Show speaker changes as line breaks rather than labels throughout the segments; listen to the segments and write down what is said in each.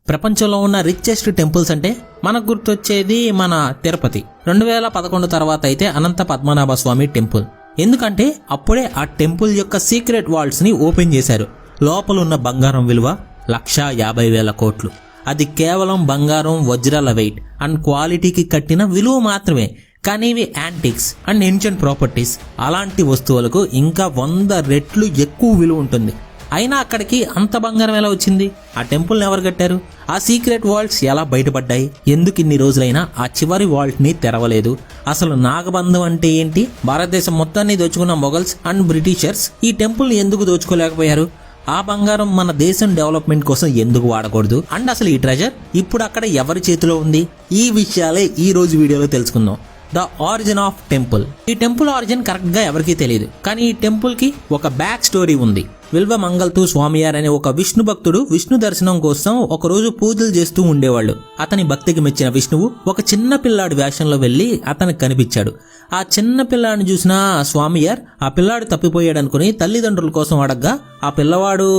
ప్రపంచంలో ఉన్న richest temples అంటే మనకు గుర్తొచ్చేది మన తిరుపతి. 2011 తర్వాత అయితే అనంత పద్మనాభ స్వామి టెంపుల్. ఎందుకంటే అప్పుడే ఆ టెంపుల్ యొక్క సీక్రెట్ వాల్స్ ని ఓపెన్ చేశారు. లోపల ఉన్న బంగారం విలువ 1,50,000 కోట్లు. అది కేవలం బంగారం, వజ్రాల వెయిట్ అండ్ క్వాలిటీకి కట్టిన విలువ మాత్రమే. కానీ ఇవి యాంటిక్స్ అండ్ ఏన్షియంట్ ప్రాపర్టీస్. అలాంటి వస్తువులకు ఇంకా 100 రెట్లు ఎక్కువ విలువ ఉంటుంది. అయినా అక్కడికి అంత బంగారం ఎలా వచ్చింది? ఆ టెంపుల్ని ఎవరు కట్టారు? ఆ సీక్రెట్ వాల్ట్స్ ఎలా బయటపడ్డాయి? ఎందుకు ఇన్ని రోజులైనా ఆ చివరి వాల్ట్ ని తెరవలేదు? అసలు నాగబంధం అంటే ఏంటి? భారతదేశం మొత్తాన్ని దోచుకున్న మొఘల్స్ అండ్ బ్రిటిషర్స్ ఈ టెంపుల్ ని ఎందుకు దోచుకోలేకపోయారు? ఆ బంగారం మన దేశం డెవలప్మెంట్ కోసం ఎందుకు వాడకూడదు? అండ్ అసలు ఈ ట్రెజర్ ఇప్పుడు అక్కడ ఎవరి చేతిలో ఉంది? ఈ విషయాలే ఈ రోజు వీడియోలో తెలుసుకుందాం. The origin of temple. ఈ టెంపుల్ ఆరిజిన్ కరెక్ట్ గా ఎవరికీ తెలియదు. కానీ ఈ టెంపుల్ కి ఒక బ్యాక్ స్టోరీ ఉంది. విల్వ మంగల్తు స్వామియార్ అనే ఒక విష్ణు భక్తుడు విష్ణు దర్శనం కోసం ఒకరోజు పూజలు చేస్తూ ఉండేవాళ్ళు. అతని భక్తికి మెచ్చిన విష్ణువు ఒక చిన్న పిల్లాడి వేషంలో వెళ్లి అతనికి కనిపించాడు. ఆ చిన్న పిల్లాడిని చూసిన స్వామియార్ ఆ పిల్లాడు తప్పిపోయాడు అనుకుని తల్లిదండ్రుల కోసం అడగ్గా ఆ పిల్లవాడు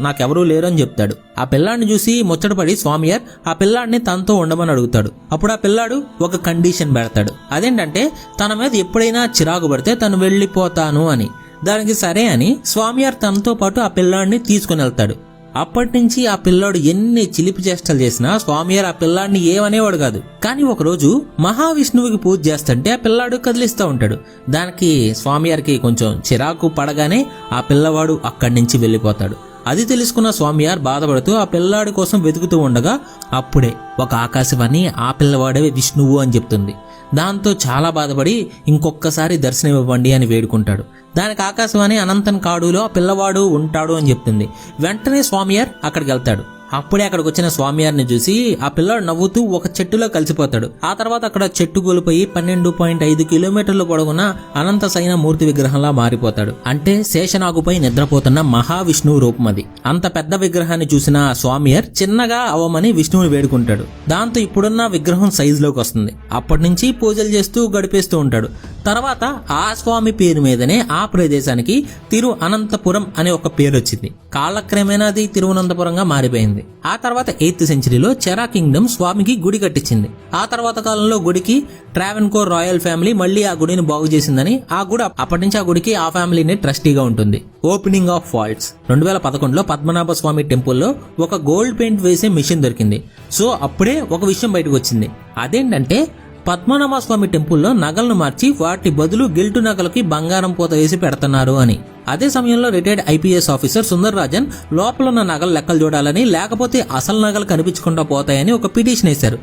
నాకెవరూ లేరని చెప్తాడు. ఆ పిల్లాడిని చూసి ముచ్చటపడి స్వామియార్ ఆ పిల్లాడిని తనతో ఉండమని అడుగుతాడు. అప్పుడు ఆ పిల్లాడు ఒక కండిషన్ పెడతాడు. అదేంటంటే తన మీద ఎప్పుడైనా చిరాకు పడితే తను వెళ్ళిపోతాను అని. దానికి సరే అని స్వామియార్ తనతో పాటు ఆ పిల్లాడిని తీసుకుని వెళ్తాడు. అప్పటి నుంచి ఆ పిల్లాడు ఎన్ని చిలిపి చేష్టలు చేసినా స్వామియార్ ఆ పిల్లాడిని ఏమనేవాడు కాదు. కానీ ఒకరోజు మహావిష్ణువుకి పూజ చేస్తుంటే ఆ పిల్లాడు కదిలిస్తూ ఉంటాడు. దానికి స్వామియార్కి కొంచెం చిరాకు పడగానే ఆ పిల్లవాడు అక్కడి నుంచి వెళ్ళిపోతాడు. అది తెలుసుకున్న స్వామియార్ బాధపడుతూ ఆ పిల్లాడి కోసం వెతుకుతూ ఉండగా అప్పుడే ఒక ఆకాశవాణి ఆ పిల్లవాడే విష్ణువు అని చెప్తుంది. దాంతో చాలా బాధపడి ఇంకొకసారి దర్శనం ఇవ్వండి అని వేడుకుంటాడు. దానికి ఆకాశవాణి అనంతన్ కాడులో ఆ పిల్లవాడు ఉంటాడు అని చెప్తుంది. వెంటనే స్వామియార్ అక్కడికి వెళ్తాడు. అప్పుడే అక్కడికి వచ్చిన స్వామియార్ని చూసి ఆ పిల్లాడు నవ్వుతూ ఒక చెట్టులో కలిసిపోతాడు. ఆ తర్వాత అక్కడ చెట్టు గొలిపోయి 12.5 కిలోమీటర్లు పొడవున అనంత సైన మూర్తి విగ్రహంలా మారిపోతాడు. అంటే శేషనాగుపై నిద్రపోతున్న మహావిష్ణువు రూపం అది. అంత పెద్ద విగ్రహాన్ని చూసిన స్వామియార్ చిన్నగా అవమని విష్ణువుని వేడుకుంటాడు. దాంతో ఇప్పుడున్న విగ్రహం సైజులోకి వస్తుంది. అప్పటి నుంచి పూజలు చేస్తూ గడిపేస్తూ ఉంటాడు. తర్వాత ఆ స్వామి పేరు మీదనే ఆ ప్రదేశానికి తిరు అనంతపురం అనే ఒక పేరు వచ్చింది. కాలక్రమేణా అది తిరువనంతపురంగా మారిపోయింది. ఆ తర్వాత 8th సెంచరీలో చెరా కింగ్డమ్ స్వామికి గుడి కట్టించింది. ఆ తర్వాత కాలంలో గుడికి ట్రావెన్కోర్ రాయల్ ఫ్యామిలీ మళ్లీ ఆ గుడిని బాగు చేసిందని ఆ గుడి అప్పటి నుంచి ఆ గుడికి ఆ ఫ్యామిలీనే ట్రస్టీగా ఉంటుంది. Opening of vaults. 2011లో పద్మనాభ స్వామి టెంపుల్లో ఒక గోల్డ్ పెయింట్ వేసే మిషన్ దొరికింది. సో అప్పుడే ఒక విషయం బయటకు వచ్చింది. అదేంటంటే పద్మనాభ స్వామి టెంపుల్లో నగలను మార్చి వాటి బదులు గిల్టు నగలకి బంగారం పూత వేసి పెడుతున్నారు అని. అదే సమయంలో retired IPS officer Sundar Rajan లోపల ఉన్న నగల లెక్కలు చూడాలని, లేకపోతే అసలు నగలు కనిపించకుండా పోతాయని ఒక పిటిషన్ వేశారు.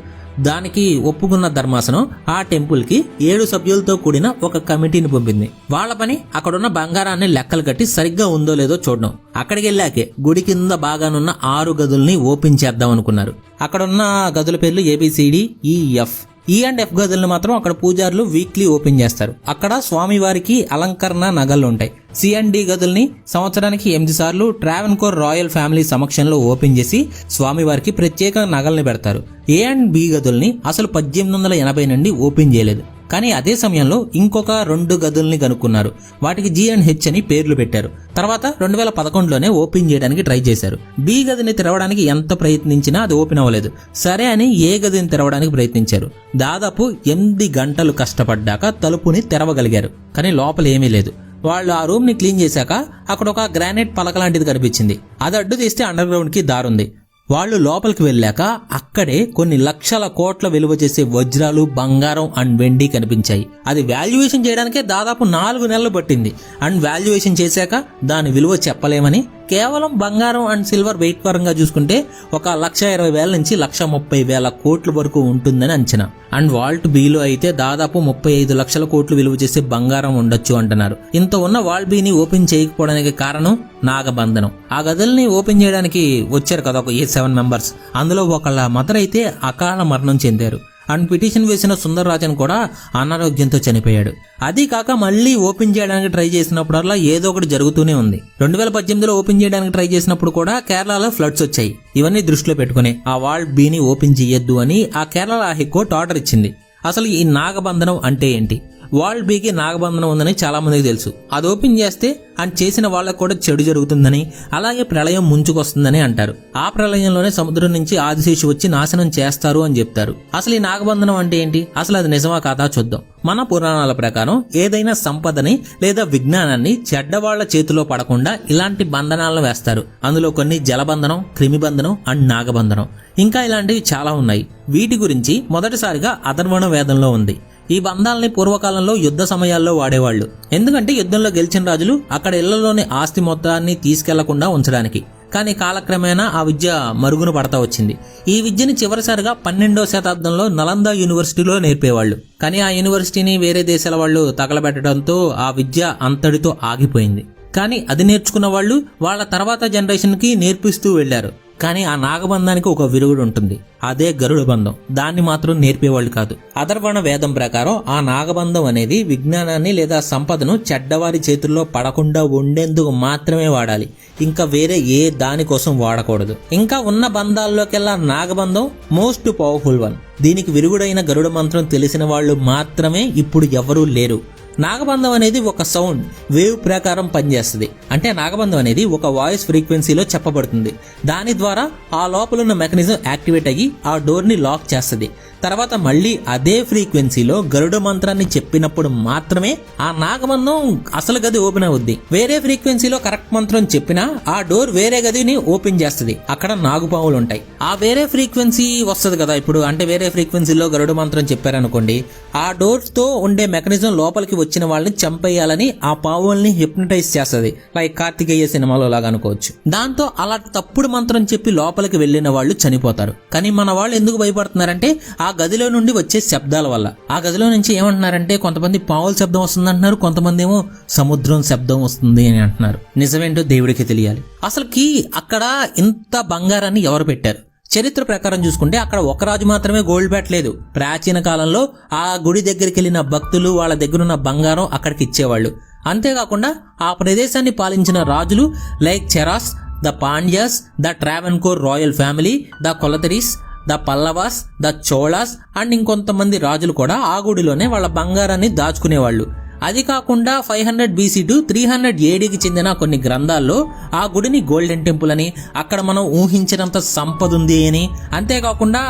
దానికి ఒప్పుకున్న ధర్మాసనం ఆ టెంపుల్ కి 7 సభ్యులతో కూడిన ఒక కమిటీని పంపింది. వాళ్ళ పని అక్కడున్న బంగారాన్ని లెక్కలు కట్టి సరిగ్గా ఉందో లేదో చూడడం. అక్కడికి వెళ్ళాకే గుడి కింద బాగానున్న 6 గదుల్ని ఓపెన్ చేద్దాం అనుకున్నారు. అక్కడున్న గదుల పేర్లు ABCDEF. E&F గదులను మాత్రం అక్కడ పూజారులు వీక్లీ ఓపెన్ చేస్తారు. అక్కడ స్వామివారికి అలంకరణ నగలు ఉంటాయి. C&D గదుల్ని సంవత్సరానికి 8 సార్లు ట్రావెన్కోర్ రాయల్ ఫ్యామిలీ సమక్షంలో ఓపెన్ చేసి స్వామివారికి ప్రత్యేక నగల్ని పెడతారు. A&B గదుల్ని అసలు 1880 నుండి ఓపెన్ చేయలేదు. కానీ అదే సమయంలో ఇంకొక 2 గదుల్ని కనుక్కున్నారు. వాటికి G&H అని పేర్లు పెట్టారు. తర్వాత 2011లోనే ఓపెన్ చేయడానికి ట్రై చేశారు. B గదిని తెరవడానికి ఎంత ప్రయత్నించినా అది ఓపెన్ అవ్వలేదు. సరే అని A గదిని తెరవడానికి ప్రయత్నించారు. దాదాపు 8 గంటలు కష్టపడ్డాక తలుపుని తెరవగలిగారు. కానీ లోపల ఏమీ లేదు. వాళ్ళు ఆ రూమ్ ని క్లీన్ చేశాక అక్కడ ఒక గ్రానైట్ పలక లాంటిది కనిపించింది. అది అడ్డు తీస్తే అండర్ గ్రౌండ్ కి దారుంది. వాళ్ళు లోపలికి వెళ్ళాక అక్కడే కొన్ని లక్షల కోట్ల విలువ చేసే వజ్రాలు, బంగారం అండ్ వెండి కనిపించాయి. అది వాల్యుయేషన్ చేయడానికే దాదాపు 4 నెలలు పట్టింది. అండ్ వాల్యుయేషన్ చేశాక దాని విలువ చెప్పలేమని, కేవలం బంగారం అండ్ సిల్వర్ వెయిట్ పరంగా చూసుకుంటే ఒక 1,20,000 నుంచి 1,30,000 కోట్ల వరకు ఉంటుందని అంచనా. అండ్ వాల్ట్ బిలో అయితే దాదాపు 35 లక్షల కోట్లు విలువ చేసే బంగారం ఉండొచ్చు అంటున్నారు. ఇంత ఉన్న వాల్ట్ బిని ఓపెన్ చేయకపోవడానికి కారణం నాగబంధనం. ఆ గదుల్ని ఓపెన్ చేయడానికి వచ్చారు కదా ఒక 7 మెంబర్స్. అందులో ఒకళ్ళ మదర్ అయితే అకాల మరణం చెందారు. అండ్ పిటిషన్ వేసిన సుందర్ రాజన్ కూడా అనారోగ్యంతో చనిపోయాడు. అది కాక మళ్ళీ ఓపెన్ చేయడానికి ట్రై చేసినప్పుడల్లా ఏదో ఒకటి జరుగుతూనే ఉంది. 2018లో ఓపెన్ చేయడానికి ట్రై చేసినప్పుడు కూడా కేరళలో ఫ్లడ్స్ వచ్చాయి. ఇవన్నీ దృష్టిలో పెట్టుకుని ఆ వాల్ట్ బిని ఓపెన్ చేయొద్దు అని ఆ కేరళ హైకోర్టు ఆర్డర్ ఇచ్చింది. అసలు ఈ నాగబంధనం అంటే ఏంటి? వాల్ బికి నాగబంధనం ఉందని చాలా మందికి తెలుసు. అది ఓపెన్ చేస్తే అని చేసిన వాళ్ళకు కూడా చెడు జరుగుతుందని, అలాగే ప్రళయం ముంచుకొస్తుందని అంటారు. ఆ ప్రళయంలోనే సముద్రం నుంచి ఆదిశేషు వచ్చి నాశనం చేస్తారు అని చెప్తారు. అసలు ఈ నాగబంధనం అంటే ఏంటి, అసలు అది నిజమా కాదా చూద్దాం. మన పురాణాల ప్రకారం ఏదైనా సంపదని లేదా విజ్ఞానాన్ని చెడ్డవాళ్ల చేతిలో పడకుండా ఇలాంటి బంధనాలను వేస్తారు. అందులో కొన్ని జలబంధనం, క్రిమిబంధనం అండ్ నాగబంధనం, ఇంకా ఇలాంటివి చాలా ఉన్నాయి. వీటి గురించి మొదటిసారిగా అథర్వణ వేదంలో ఉంది. ఈ బంధాలని పూర్వకాలంలో యుద్ధ సమయాల్లో వాడేవాళ్లు. ఎందుకంటే యుద్ధంలో గెలిచిన రాజులు అక్కడ ఇళ్లలోని ఆస్తి మొత్తాన్ని తీసుకెళ్లకుండా ఉంచడానికి. కానీ కాలక్రమేణా ఆ విద్య మరుగున పడతా వచ్చింది. ఈ విద్యని చివరిసారిగా 12వ శతాబ్దంలో నలంద యూనివర్సిటీలో నేర్పేవాళ్లు. కానీ ఆ యూనివర్సిటీని వేరే దేశాల వాళ్ళు తగలబెట్టడంతో ఆ విద్య అంతటితో ఆగిపోయింది. కానీ అది నేర్చుకున్న వాళ్ళు వాళ్ళ తర్వాత జనరేషన్ కి నేర్పిస్తూ వెళ్లారు. కానీ ఆ నాగబంధానికి ఒక విరుగుడు ఉంటుంది, అదే గరుడ బంధం. దాన్ని మాత్రం నేర్పేవాళ్ళు కాదు. అథర్వణ వేదం ప్రకారం ఆ నాగబంధం అనేది విజ్ఞానాన్ని లేదా సంపదను చెడ్డవారి చేతుల్లో పడకుండా ఉండేందుకు మాత్రమే వాడాలి. ఇంకా వేరే ఏ దానికోసం వాడకూడదు. ఇంకా ఉన్న బంధాల్లోకెల్లా నాగబంధం మోస్ట్ పవర్ఫుల్ వన్. దీనికి విరుగుడైన గరుడ మంత్రం తెలిసిన వాళ్ళు మాత్రమే ఇప్పుడు ఎవరూ లేరు. నాగబంధం అనేది ఒక సౌండ్ వేవ్ ప్రకారం పనిచేస్తుంది. అంటే నాగబంధం అనేది ఒక వాయిస్ ఫ్రీక్వెన్సీలో చెప్పబడుతుంది. దాని ద్వారా ఆ లోపలున్న మెకానిజం యాక్టివేట్ అయ్యి ఆ డోర్ ని లాక్ చేస్తుంది. తర్వాత మళ్ళీ అదే ఫ్రీక్వెన్సీలో గరుడ మంత్రాన్ని చెప్పినప్పుడు మాత్రమే ఆ నాగబంధం అసలు గది ఓపెన్ అవుద్ది. వేరే ఫ్రీక్వెన్సీలో కరెక్ట్ మంత్రం చెప్పినా ఆ డోర్ వేరే గదిని ఓపెన్ చేస్తుంది. అక్కడ నాగుపాములు ఉంటాయి. ఆ వేరే ఫ్రీక్వెన్సీ వస్తుంది కదా ఇప్పుడు, అంటే వేరే ఫ్రీక్వెన్సీలో గరుడ మంత్రం చెప్పారనుకోండి, ఆ డోర్ తో ఉండే మెకానిజం లోపలికి వచ్చిన వాళ్ళని చంపేయాలని ఆ పావుల్ని హిప్నటైజ్ చేస్తుంది. లైక్ కార్తికేయ సినిమాలో లాగా అనుకోవచ్చు. దాంతో అలా తప్పుడు మంత్రం చెప్పి లోపలికి వెళ్లిన వాళ్ళు చనిపోతారు. కానీ మన వాళ్ళు ఎందుకు భయపడుతున్నారంటే ఆ గదిలో నుండి వచ్చే శబ్దాల వల్ల. ఆ గదిలో నుంచి ఏమంటున్నారంటే కొంతమంది పావుల శబ్దం వస్తుంది అంటున్నారు, కొంతమంది ఏమో సముద్రం శబ్దం వస్తుంది అని అంటున్నారు. నిజమేంటో దేవుడికి తెలియాలి. అసలుకి అక్కడ ఇంత బంగారాన్ని ఎవరు పెట్టారు? చరిత్ర ప్రకారం చూసుకుంటే అక్కడ ఒక రాజు మాత్రమే గోల్డ్ పెట్టలేదు. ప్రాచీన కాలంలో ఆ గుడి దగ్గరికి వెళ్లిన భక్తులు వాళ్ళ దగ్గరున్న బంగారం అక్కడికి ఇచ్చేవాళ్ళు. అంతేకాకుండా ఆ ప్రదేశాన్ని పాలించిన రాజులు like Cheras, the Pandyas, the Travancore royal family, the Kolathiris, the Pallavas, the Cholas and ఇంకొంతమంది రాజులు కూడా ఆ గుడిలోనే వాళ్ళ బంగారాన్ని దాచుకునేవాళ్ళు. అది కాకుండా 500 BC టు 300 ADకి చెందిన కొన్ని గ్రంథాల్లో ఆ గుడిని గోల్డెన్ టెంపుల్ అని, అక్కడ మనం ఊహించినంత సంపద ఉంది అని, అంతేకాకుండా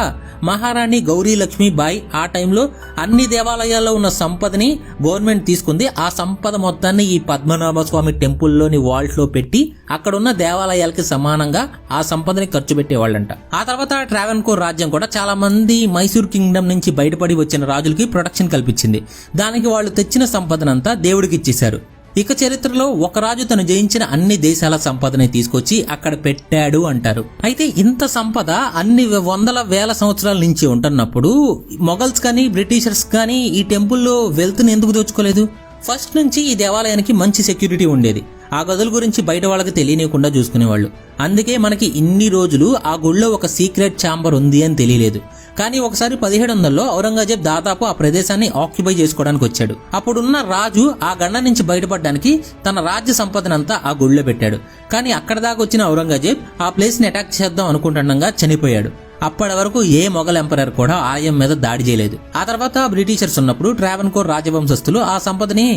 మహారాణి గౌరీ లక్ష్మీ బాయ్ ఆ టైంలో అన్ని దేవాలయాల్లో ఉన్న సంపదని గవర్నమెంట్ తీసుకుంది. ఆ సంపద మొత్తాన్ని ఈ పద్మనాభ స్వామి టెంపుల్లోని వాల్ట్ లో పెట్టి అక్కడున్న దేవాలయాలకి సమానంగా ఆ సంపదని ఖర్చు పెట్టేవాళ్ళంట. ఆ తర్వాత ట్రావెన్కోర్ రాజ్యం కూడా చాలా మంది మైసూర్ కింగ్డమ్ నుంచి బయటపడి వచ్చిన రాజులకి ప్రొటెక్షన్ కల్పించింది. దానికి వాళ్ళు తెచ్చిన సంపదనంతా దేవుడికి ఇచ్చేశారు. ఇక చరిత్రలో ఒక రాజు తను జయించిన అన్ని దేశాల సంపదని తీసుకొచ్చి అక్కడ పెట్టాడు అంటారు. అయితే ఇంత సంపద అన్ని వందల వేల సంవత్సరాల నుంచి ఉంటున్నప్పుడు మొఘల్స్ కానీ బ్రిటిషర్స్ కానీ ఈ టెంపుల్లో వెల్త్ ని ఎందుకు దోచుకోలేదు? ఫస్ట్ నుంచి ఈ దేవాలయానికి మంచి సెక్యూరిటీ ఉండేది. ఆ గదుల గురించి బయట వాళ్ళకి తెలియనివ్వకుండా చూసుకునేవాళ్ళు. అందుకే మనకి ఇన్ని రోజులు ఆ గుళ్ళో ఒక సీక్రెట్ ఛాంబర్ ఉంది అని తెలియలేదు. కానీ ఒకసారి 1700లో ఔరంగజేబ్ దాదాపు ఆ ప్రదేశాన్ని ఆక్యుపై చేసుకోవడానికి వచ్చాడు. అప్పుడున్న రాజు ఆ గండ నుంచి బయటపడడానికి తన రాజ్య సంపదనంతా ఆ గుళ్ళో పెట్టాడు. కానీ అక్కడ దాకా వచ్చిన ఔరంగజేబ్ ఆ ప్లేస్ ని అటాక్ చేద్దాం అనుకుంటుండగా చనిపోయాడు. అప్పటి వరకు ఏ మొఘల్ ఎంపరర్ కూడా ఆలయం మీద దాడి చేయలేదు. ఆ తర్వాత బ్రిటిషర్స్ ఉన్నప్పుడు ట్రావెన్కోర్ రాజవంశస్థులు ఆ సంపదని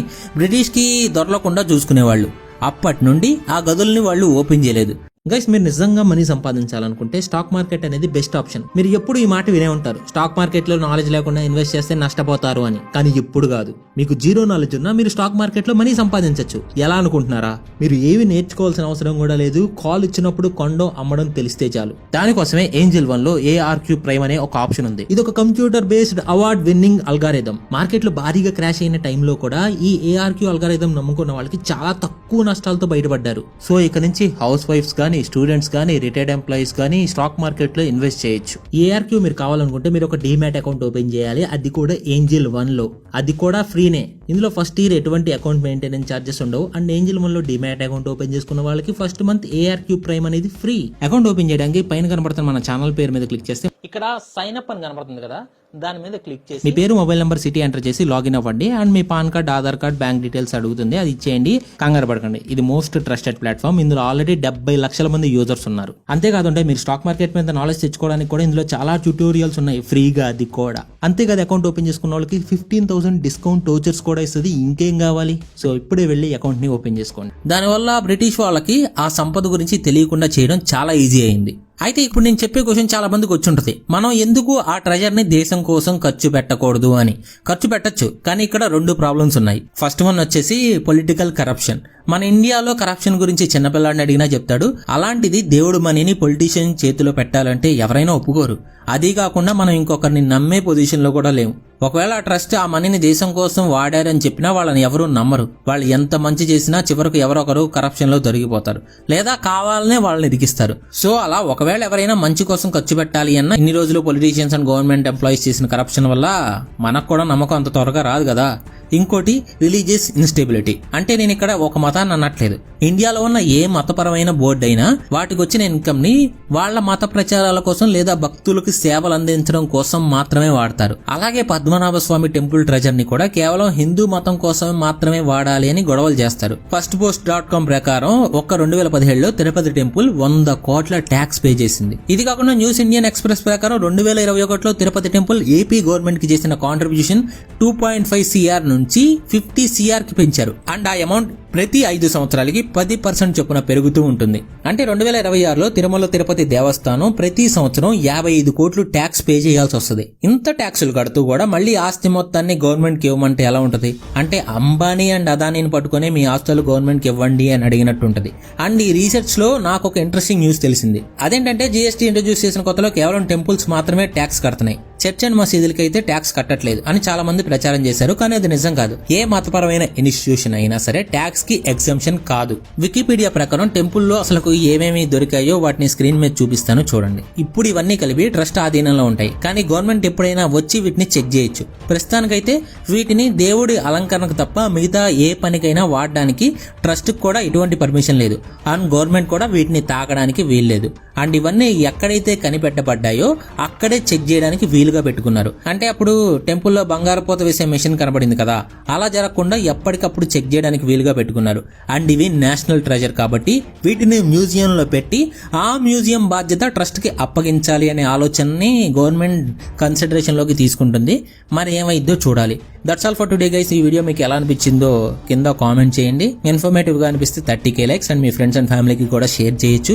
బ్రిటిష్ కి దొరలకుండా చూసుకునేవాళ్ళు. అప్పటి నుండి ఆ గదుల్ని వాళ్ళు ఓపెన్ చేయలేదు. గైస్, మీరు నిజంగా మనీ సంపాదించాలనుకుంటే స్టాక్ మార్కెట్ అనేది బెస్ట్ ఆప్షన్. మీరు ఎప్పుడు ఈ మాట వినే ఉంటారు, స్టాక్ మార్కెట్ లో నాలెడ్జ్ లేకుండా ఇన్వెస్ట్ చేస్తే నష్టపోతారు అని. కానీ ఇప్పుడు కాదు. మీకు జీరో నాలెడ్జ్ ఉన్నా మీరు స్టాక్ మార్కెట్ లో మనీ సంపాదించవచ్చు. ఎలా అనుకుంటున్నారా? మీరు ఏవి నేర్చుకోవాల్సిన అవసరం కూడా లేదు. కాల్ ఇచ్చినప్పుడు కొండం అమ్మడం తెలిస్తే చాలు. దానికోసమే ఏంజల్ వన్ లో ARQ ప్రైమ్ అనే ఒక ఆప్షన్ ఉంది. ఇది ఒక computer based award winning algorithm. Market లో భారీగా క్రాష్ అయిన టైంలో కూడా ఈ ARQ అల్గారిథం నమ్ముకున్న వాళ్ళకి చాలా తక్కువ నష్టాలతో బయటపడ్డారు. సో ఇక నుంచి హౌస్ వైఫ్స్ గానీ, స్టూడెంట్స్ గానీ, రిటైర్డ్ ఎంప్లాయీస్ గానీ స్టాక్ మార్కెట్ లో ఇన్వెస్ట్ చేయొచ్చు. ARQ మీరు కావాలనుకుంటే మీరు ఒక డీమ్యాట్ అకౌంట్ ఓపెన్ చేయాలి. అది కూడా ఏంజల్ వన్ లో. అది కూడా ఫ్రీనే. ఇందులో ఫస్ట్ ఇయర్ ఎటువంటి అకౌంట్ మెయింటెనెన్స్ చార్జెస్ ఉండవు. అండ్ ఏంజల్ వన్ లో డీమ్యాట్ అకౌంట్ ఓపెన్ చేసుకున్న వాళ్ళకి ఫస్ట్ మంత్ ARQ ప్రైమ్ అనేది ఫ్రీ. అకౌంట్ ఓపెన్ చేయడానికి పైన కనబడుతున్న మన ఛానల్ పేరు మీద క్లిక్ చేస్తే ఇక్కడ సైన్ అప్ అని కనబడుతుంది కదా, దాని మీద క్లిక్ చేసి మీ పేరు, మొబైల్ నెంబర్, సిటీ ఎంటర్ చేసి లాగిన్ అవ్వండి. And me pan card, Aadhaar card, bank details అడుగుతుంది, అది ఇచ్చేయండి. కంగారు పడకండి, ఇది మోస్ట్ ట్రస్టెడ్ ప్లాట్ఫామ్. ఇందులో ఆల్రెడీ 70 లక్షల మంది యూజర్స్ ఉన్నారు. అంతేకాదంటే మీరు స్టాక్ మార్కెట్ మీద నాలెడ్జ్ తెచ్చుకోవడానికి కూడా ఇందులో చాలా ట్యూటోరియల్స్ ఉన్నాయి ఫ్రీగా, అది కూడా. అంతేకాదు అకౌంట్ ఓపెన్ చేసుకున్న వాళ్ళకి 15,000 డిస్కౌంట్ వోచర్స్ కూడా ఇస్తుంది. ఇంకేం కావాలి? సో ఇప్పుడే వెళ్ళి అకౌంట్ ని ఓపెన్ చేసుకోండి. దానివల్ల బ్రిటిష్ వాళ్ళకి ఆ సంపద గురించి తెలియకుండా చేయడం చాలా ఈజీ అయింది. అయితే ఇప్పుడు నేను చెప్పే క్వశ్చన్ చాలా మందికి వచ్చి ఉంటుంది, మనం ఎందుకు ఆ ట్రెజర్ ని దేశం కోసం ఖర్చు పెట్టకూడదు అని. ఖర్చు పెట్టచ్చు, కానీ ఇక్కడ 2 ప్రాబ్లమ్స్ ఉన్నాయి. ఫస్ట్ వన్ వచ్చేసి పొలిటికల్ కరప్షన్. మన ఇండియాలో కరప్షన్ గురించి చిన్నపిల్లాడిని అడిగినా చెప్తాడు. అలాంటిది దేవుడు మనీని పొలిటీషియన్ చేతిలో పెట్టాలంటే ఎవరైనా ఒప్పుకోరు. అదీ కాకుండా మనం ఇంకొకరిని నమ్మే పొజిషన్ లో కూడా లేము. ఒకవేళ ఆ ట్రస్ట్ ఆ మనీని దేశం కోసం వాడారని చెప్పినా వాళ్ళని ఎవరూ నమ్మరు. వాళ్ళు ఎంత మంచి చేసినా చివరకు ఎవరొకరు కరప్షన్ లో దొరికిపోతారు, లేదా కావాలనే వాళ్ళని ఇరికిస్తారు. సో అలా ఒకవేళ ఎవరైనా మంచి కోసం ఖర్చు పెట్టాలి అన్న ఇన్ని రోజులు పొలిటీషియన్స్ అండ్ గవర్నమెంట్ ఎంప్లాయీస్ చేసిన కరప్షన్ వల్ల మనకు కూడా నమ్మకం అంత త్వరగా రాదు కదా. ఇంకోటి రిలీజియస్ ఇన్స్టెబిలిటీ. అంటే నేను ఇక్కడ ఒక మతాన్ని అనట్లేదు. ఇండియాలో ఉన్న ఏ మతపరమైన బోర్డు అయినా వాటికి వచ్చిన ఇన్కమ్ ని వాళ్ళ మత ప్రచారాల కోసం లేదా భక్తులకు సేవలు అందించడం కోసం మాత్రమే వాడతారు. అలాగే పద్మనాభ స్వామి టెంపుల్ ట్రెజర్ ని కూడా కేవలం హిందూ మతం కోసం మాత్రమే వాడాలి అని గొడవలు చేస్తారు. ఫస్ట్ పోస్ట్.com ప్రకారం ఒక్క 2017లో తిరుపతి టెంపుల్ 100 కోట్ల ట్యాక్స్ పే చేసింది. ఇది కాకుండా న్యూస్ ఇండియన్ ఎక్స్ప్రెస్ ప్రకారం 2021లో తిరుపతి టెంపుల్ ఏపీ గవర్నమెంట్ కి చేసిన కాంట్రిబ్యూషన్ 2.5 CR నుంచి 50 CR కి పెంచారు. అండ్ ఆ అమౌంట్ ప్రతి 5 సంవత్సరాలకి 10% చొప్పున పెరుగుతూ ఉంటుంది. అంటే 2026లో తిరుమల తిరుపతి దేవస్థానం ప్రతి సంవత్సరం 55 కోట్లు ట్యాక్స్ పే చేయాల్సి వస్తుంది. ఇంత ట్యాక్సులు కడుతూ కూడా మళ్ళీ ఆస్తి మొత్తాన్ని గవర్నమెంట్ కి ఇవ్వమంటే ఎలా ఉంటది? అంటే అంబానీ అండ్ అదానీని పట్టుకుని మీ ఆస్తులు గవర్నమెంట్ కి ఇవ్వండి అని అడిగినట్టు ఉంటది. అండ్ ఈ రీసెర్చ్ లో నాకు ఒక ఇంట్రెస్టింగ్ న్యూస్ తెలిసింది. అదేంటంటే జీఎస్టీ ఇంట్రడ్యూస్ చేసిన కొత్తలో కేవలం టెంపుల్స్ మాత్రమే ట్యాక్స్ కడుతున్నాయి, చర్చ్ అండ్ మసీదులకి అయితే ట్యాక్స్ కట్టట్లేదు అని చాలా మంది ప్రచారం చేశారు. కానీ అది నిజం కాదు. ఏ మతపరమైన ఇన్స్టిట్యూషన్ అయినా సరే ట్యాక్స్ కి ఎగ్జంప్షన్ కాదు. వికీపీడియా ప్రకారం టెంపుల్లో అసలు ఏమేమి దొరికాయో వాటిని స్క్రీన్ మీద చూపిస్తాను చూడండి. ఇప్పుడు ఇవన్నీ కలిపి ట్రస్ట్ ఆధీనంలో ఉంటాయి, కానీ గవర్నమెంట్ ఎప్పుడైనా వచ్చి వీటిని చెక్ చేయొచ్చు. ప్రస్తుతానికైతే వీటిని దేవుడి అలంకరణకు తప్ప మిగతా ఏ పనికైనా వాడడానికి ట్రస్ట్ కూడా ఎటువంటి పర్మిషన్ లేదు. అండ్ గవర్నమెంట్ కూడా వీటిని తాకడానికి వీల్లేదు. అండ్ ఇవన్నీ ఎక్కడైతే కనిపెట్టబడ్డాయో అక్కడే చెక్ చేయడానికి వీలుగా పెట్టుకున్నారు. అంటే అప్పుడు టెంపుల్లో బంగారు పూత వేసే మెషిన్ కనబడింది కదా, అలా జరగకుండా ఎప్పటికప్పుడు చెక్ చేయడానికి వీలుగా పెట్టుకున్నారు. అండ్ ఇవి నేషనల్ ట్రెజర్ కాబట్టి వీటిని మ్యూజియంలో పెట్టి ఆ మ్యూజియం బాధ్యత ట్రస్ట్ కి అప్పగించాలి అనే ఆలోచనని గవర్నమెంట్ కన్సిడరేషన్ లోకి తీసుకుంటుంది. మరి ఏమైద్దో చూడాలి. That's all for today guys. ఈ వీడియో మీకు ఎలా అనిపించిందో కింద కామెంట్ చేయండి. ఇన్ఫర్మేటివ్ గా అనిపిస్తే 30K likes and me friends and ఫ్యామిలీకి కూడా షేర్ చేయొచ్చు.